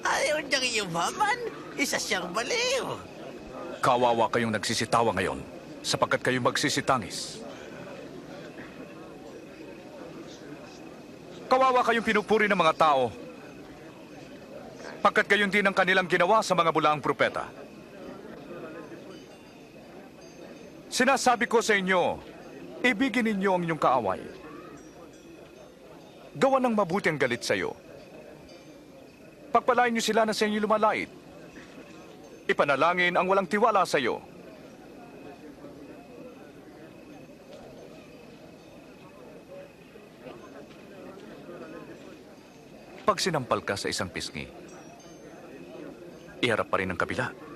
Ayaw niyang yumaman. Isa siyang baliw. Kawawa kayong nagsisitawa ngayon sapagkat kayo magsisitangis. Kawawa kayong pinupuri ng mga tao pagkat gayon din ang kanilang ginawa sa mga bulaang propeta. Sinasabi ko sa inyo, ibigin ninyo ang inyong kaaway. Gawa ng mabuti ang galit sa iyo. Pagpalain niyo sila na sa inyo lumalait. Ipanalangin ang walang tiwala sa iyo. Pag sinampal ka sa isang pisngi, iharap pa rin ang kabila.